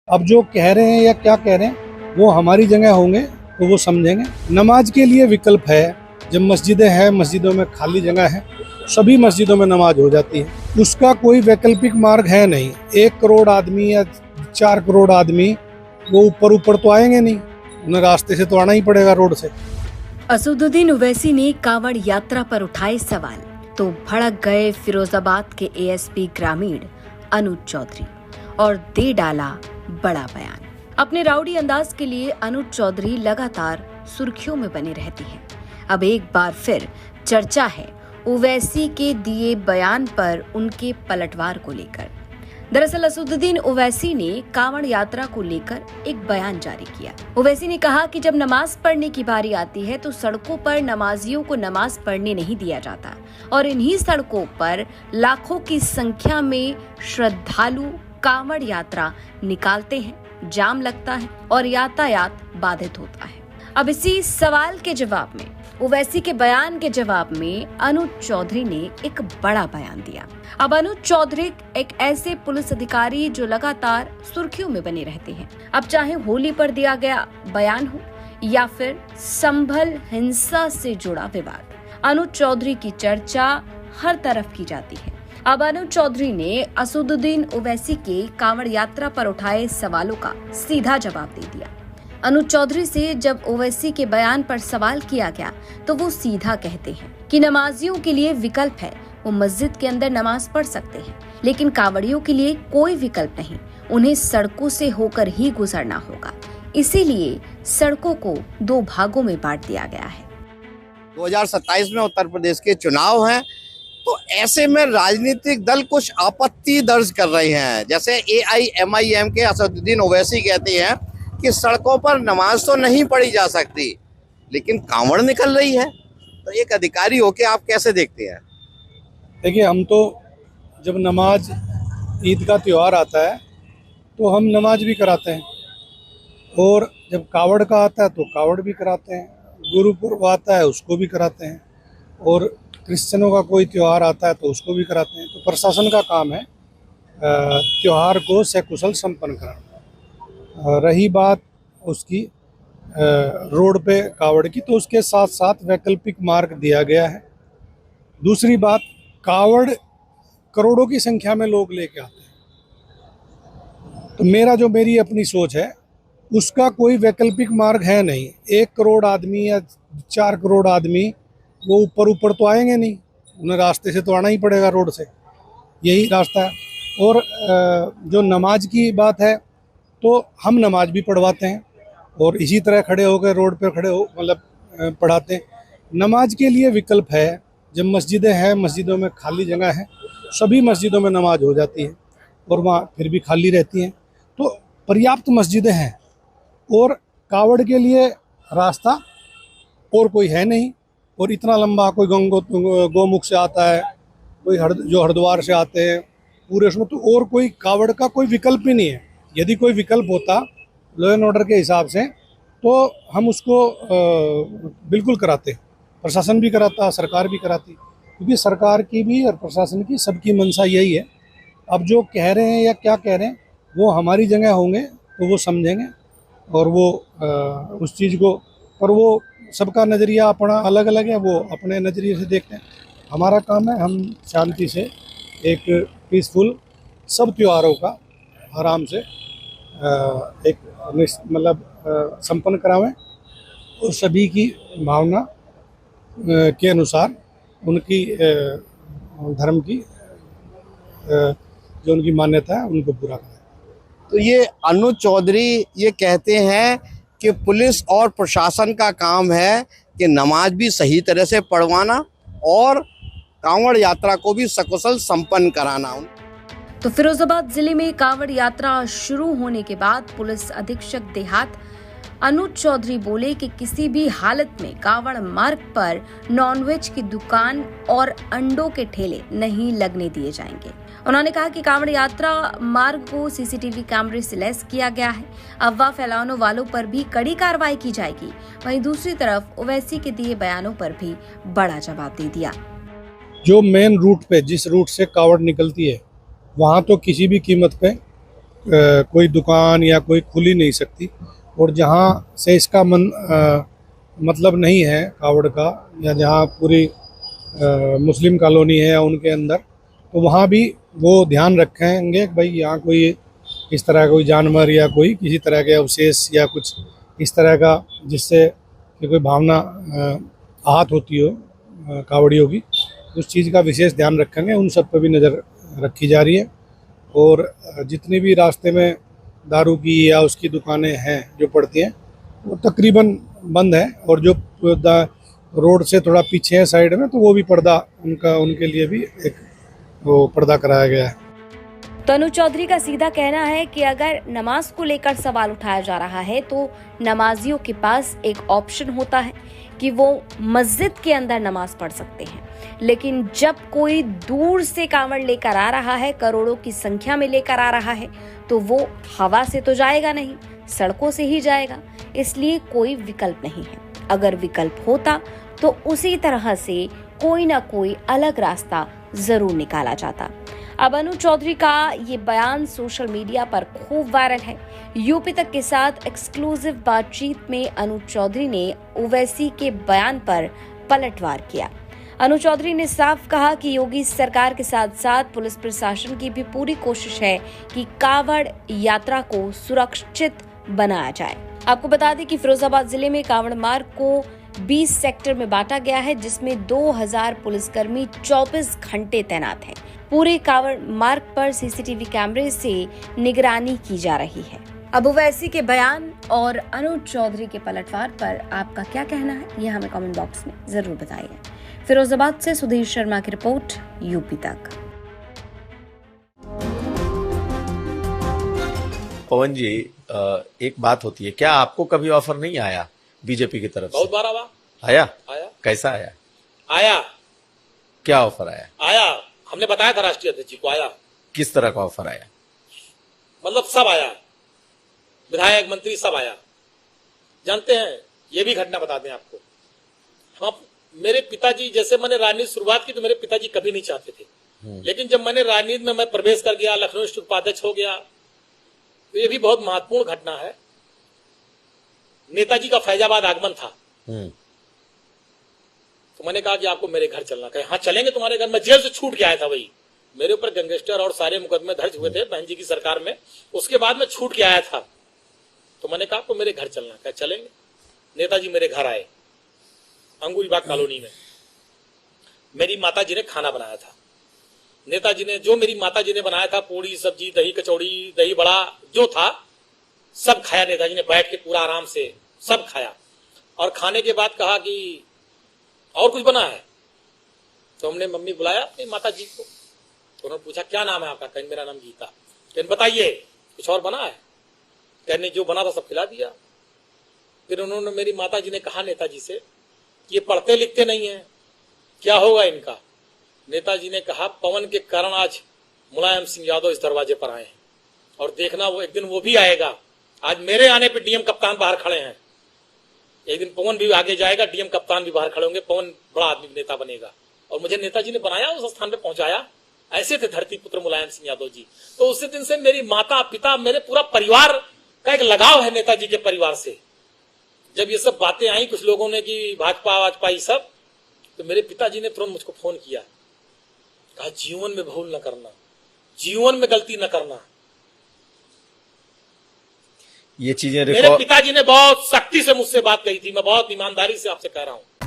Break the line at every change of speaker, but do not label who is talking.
अब जो कह रहे हैं या क्या कह रहे हैं वो हमारी जगह होंगे तो वो समझेंगे। नमाज के लिए विकल्प है। जब मस्जिदें हैं, मस्जिदों में खाली जगह है, सभी मस्जिदों में नमाज हो जाती है। उसका कोई वैकल्पिक मार्ग है नहीं। 1 करोड़ आदमी या 4 करोड़ आदमी वो ऊपर तो आएंगे नहीं, उन्हें रास्ते से तो आना ही पड़ेगा, रोड से।
असदुद्दीन ओवैसी ने कांवड़ यात्रा पर उठाए सवाल तो भड़क गए फिरोजाबाद के एएसपी ग्रामीण अनुज चौधरी और दे डाला बड़ा बयान। अपने राउडी अंदाज के लिए अनुज चौधरी लगातार सुर्खियों में बने रहती हैं। अब एक बार फिर चर्चा है ओवैसी के दिए बयान पर उनके पलटवार को लेकर। दरअसल असदुद्दीन ओवैसी ने कांवड़ यात्रा को लेकर एक बयान जारी किया। ओवैसी ने कहा कि जब नमाज पढ़ने की बारी आती है तो सड़कों पर नमाजियों को नमाज पढ़ने नहीं दिया जाता और इन्हीं सड़कों पर लाखों की संख्या में श्रद्धालु कांवड़ यात्रा निकालते हैं, जाम लगता है और यातायात बाधित होता है। अब इसी सवाल के जवाब में, ओवैसी के बयान के जवाब में अनुज चौधरी ने एक बड़ा बयान दिया। अब अनुज चौधरी एक ऐसे पुलिस अधिकारी जो लगातार सुर्खियों में बने रहते हैं। अब चाहे होली पर दिया गया बयान हो या फिर संभल हिंसा से जुड़ा विवाद, अनुज चौधरी की चर्चा हर तरफ की जाती है। अब अनुज चौधरी ने असदुद्दीन ओवैसी के कांवड़ यात्रा पर उठाए सवालों का सीधा जवाब दे दिया। अनुज चौधरी से जब ओवैसी के बयान पर सवाल किया गया तो वो सीधा कहते हैं कि नमाजियों के लिए विकल्प है, वो मस्जिद के अंदर नमाज पढ़ सकते हैं, लेकिन कांवड़ियों के लिए कोई विकल्प नहीं, उन्हें सड़कों से होकर ही गुजरना होगा। इसीलिए सड़कों को 2 भागों में बांट दिया गया है।
2027 में उत्तर प्रदेश के चुनाव हैं, तो ऐसे में राजनीतिक दल कुछ आपत्ति दर्ज कर रहे हैं। जैसे AIMIM के असदुद्दीन ओवैसी कहते हैं कि सड़कों पर नमाज तो नहीं पढ़ी जा सकती, लेकिन कांवड़ निकल रही है। तो एक अधिकारी होके आप कैसे देखते हैं?
देखिए, हम तो जब नमाज ईद का त्यौहार आता है तो हम नमाज भी कराते हैं, और जब कावड़ का आता है तो कावड़ भी कराते हैं, गुरुपुरब आता है उसको भी कराते हैं, और क्रिश्चियनों का कोई त्यौहार आता है तो उसको भी कराते हैं। तो प्रशासन का काम है त्यौहार को सकुशल संपन्न कराना। रही बात उसकी रोड पे कावड़ की, तो उसके साथ साथ वैकल्पिक मार्ग दिया गया है। दूसरी बात, कावड़ करोड़ों की संख्या में लोग लेके आते हैं, तो मेरी अपनी सोच है, उसका कोई वैकल्पिक मार्ग है नहीं। 1 करोड़ आदमी या 4 करोड़ आदमी वो ऊपर तो आएंगे नहीं, उन्हें रास्ते से तो आना ही पड़ेगा, रोड से, यही रास्ता है। और जो नमाज की बात है तो हम नमाज भी पढ़वाते हैं, और इसी तरह खड़े होकर रोड पर खड़े हो पढ़ाते हैं। नमाज के लिए विकल्प है। जब मस्जिदें हैं, मस्जिदों में खाली जगह है, सभी मस्जिदों में नमाज हो जाती है और वहाँ फिर भी खाली रहती हैं, तो पर्याप्त मस्जिदें हैं। और कावड़ के लिए रास्ता और कोई है नहीं, और इतना लंबा, कोई गोमुख से आता है, कोई जो हरिद्वार से आते हैं पूरे उसमें, तो और कोई कावड़ का कोई विकल्प ही नहीं है। यदि कोई विकल्प होता लॉ एंड ऑर्डर के हिसाब से तो हम उसको बिल्कुल कराते, प्रशासन भी कराता, सरकार भी कराती, क्योंकि सरकार की भी और प्रशासन की सबकी मंशा यही है। अब जो कह रहे हैं या क्या कह रहे हैं वो हमारी जगह होंगे तो वो समझेंगे, और वो उस चीज़ को, पर वो सबका नज़रिया अपना अलग अलग है, वो अपने नज़रिए से देखते हैं। हमारा काम है हम शांति से एक पीसफुल सब त्योहारों का आराम से एक संपन्न करावें, और सभी की भावना के अनुसार उनकी धर्म की जो उनकी मान्यता है उनको पूरा करें।
तो ये अनुज चौधरी ये कहते हैं कि पुलिस और प्रशासन का काम है कि नमाज भी सही तरह से पढ़वाना और कांवड़ यात्रा को भी सकुशल संपन्न कराना।
तो फिरोजाबाद जिले में कांवड़ यात्रा शुरू होने के बाद पुलिस अधीक्षक देहात अनुज चौधरी बोले कि किसी भी हालत में कांवड़ मार्ग पर नॉनवेज की दुकान और अंडों के ठेले नहीं लगने दिए जाएंगे। उन्होंने कहा कि कांवड़ यात्रा मार्ग को सीसीटीवी कैमरे से लैस किया गया है। अफवाह फैलाने वालों पर भी कड़ी कार्रवाई की जाएगी। वहीं दूसरी तरफ ओवैसी के दिए बयानों पर भी बड़ा जवाब दे दिया।
जो मेन रूट पे, जिस रूट से कावड़ निकलती है, वहाँ तो किसी भी कीमत पे कोई दुकान या कोई खुल ही नहीं सकती। और जहाँ से इसका मतलब नहीं है कावड़ का, या जहाँ पूरी मुस्लिम कॉलोनी है या उनके अंदर, तो वहाँ भी वो ध्यान रखेंगे कि भाई यहाँ कोई इस तरह का कोई जानवर या कोई किसी तरह के अवशेष या कुछ इस तरह का जिससे कि कोई भावना आहत होती हो कावड़ियों की, उस चीज़ का विशेष ध्यान रखेंगे। उन सब पर भी नज़र रखी जा रही है। और जितनी भी रास्ते में दारू की या उसकी दुकानें हैं जो पड़ती हैं, वो तकरीबन बंद है। और जो रोड से थोड़ा पीछे है साइड में, तो वो भी पर्दा उनके लिए भी एक वो पर्दा कराया गया है।
तो अनुज चौधरी का सीधा कहना है कि अगर नमाज को लेकर सवाल उठाया जा रहा है तो नमाजियों के पास एक ऑप्शन होता है कि वो मस्जिद के अंदर नमाज पढ़ सकते हैं, लेकिन जब कोई दूर से कांवड़ लेकर आ रहा है, करोड़ों की संख्या में लेकर आ रहा है, तो वो हवा से तो जाएगा नहीं, सड़कों से ही जाएगा। इसलिए कोई विकल्प नहीं है। अगर विकल्प होता तो उसी तरह से कोई ना कोई अलग रास्ता जरूर निकाला जाता। अब अनुज चौधरी का ये बयान सोशल मीडिया पर खूब वायरल है। यूपी तक के साथ एक्सक्लूसिव बातचीत में अनुज चौधरी ने ओवैसी के बयान पर पलटवार किया। अनुज चौधरी ने साफ कहा कि योगी सरकार के साथ साथ पुलिस प्रशासन की भी पूरी कोशिश है कि कावड़ यात्रा को सुरक्षित बनाया जाए। आपको बता दें कि फिरोजाबाद जिले में कावड़ मार्ग को 20 सेक्टर में बांटा गया है, जिसमें 2000 पुलिसकर्मी 24 घंटे तैनात हैं। पूरे कावड़ मार्ग पर सीसीटीवी कैमरे से निगरानी की जा रही है। अब ओवैसी के बयान और अनुज चौधरी के पलटवार पर आपका क्या कहना है, ये हमें कमेंट बॉक्स में जरूर बताइए। फिरोजाबाद से सुधीर शर्मा की रिपोर्ट, यूपी तक।
पवन जी, एक बात होती है, क्या आपको कभी ऑफर नहीं आया बीजेपी की तरफ से?
बहुत बार
आया।
आया।
कैसा आया?
आया।
क्या ऑफर आया?
आया, हमने बताया था राष्ट्रीय अध्यक्ष जी को। आया।
किस तरह का ऑफर आया?
मतलब सब आया, विधायक मंत्री सब आया। जानते हैं, ये भी घटना बता दें आपको, हम मेरे पिताजी, जैसे मैंने राजनीति शुरुआत की तो मेरे पिताजी कभी नहीं चाहते थे, लेकिन जब मैंने राजनीति में मैं प्रवेश कर गया, लखनऊ स्थित उपाध्यक्ष हो गया, तो ये भी बहुत महत्वपूर्ण घटना है। नेताजी का फैजाबाद आगमन था, तो मैंने कहा कि आपको मेरे घर चलना। कहे हाँ चलेंगे तुम्हारे घर। मैं जेल से छूट के आया था, वही मेरे ऊपर गैंगस्टर और सारे मुकदमे दर्ज हुए थे बहन जी की सरकार में, उसके बाद मैं छूट के आया था। तो मैंने कहा आपको मेरे घर चलना। कहा चलेंगे। नेताजी मेरे घर आए, अंगूरीबाग कॉलोनी में। मेरी माता जी ने खाना बनाया था। नेताजी ने, जो मेरी माता जी ने बनाया था, पूड़ी सब्जी दही कचौड़ी दही बड़ा जो था सब खाया। नेताजी ने बैठ के पूरा आराम से सब खाया, और खाने के बाद कहा कि और कुछ बना है। तो हमने मम्मी बुलाया अपनी माता जी को, तो उन्होंने पूछा क्या नाम है आपका? कहने मेरा नाम गीता। कहने बताइए कुछ और बना है? कहने जो बना था सब खिला दिया। फिर उन्होंने, मेरी माता जी ने कहा नेताजी से, ये पढ़ते लिखते नहीं है, क्या होगा इनका? नेताजी ने कहा पवन के कारण आज मुलायम सिंह यादव इस दरवाजे पर आए हैं, और देखना वो एक दिन वो भी आएगा। आज मेरे आने पे डीएम कप्तान बाहर खड़े हैं, एक दिन पवन भी आगे जाएगा, डीएम कप्तान भी बाहर खड़े होंगे, पवन बड़ा आदमी नेता बनेगा। और मुझे नेताजी ने बनाया, उस स्थान पे पहुंचाया। ऐसे थे धरती पुत्र मुलायम सिंह यादव जी। तो उसी दिन से मेरी माता पिता, मेरे पूरा परिवार का एक लगाव है नेताजी के परिवार से। जब ये सब बातें आई कुछ लोगों ने कि भाजपा ये सब, तो मेरे पिताजी ने तुरंत मुझको फोन किया, कहा जीवन में भूल न करना, जीवन में गलती न करना।
ये चीजें
मेरे पिताजी ने बहुत सख्ती से मुझसे बात कही थी। मैं बहुत ईमानदारी से आपसे कह रहा हूं,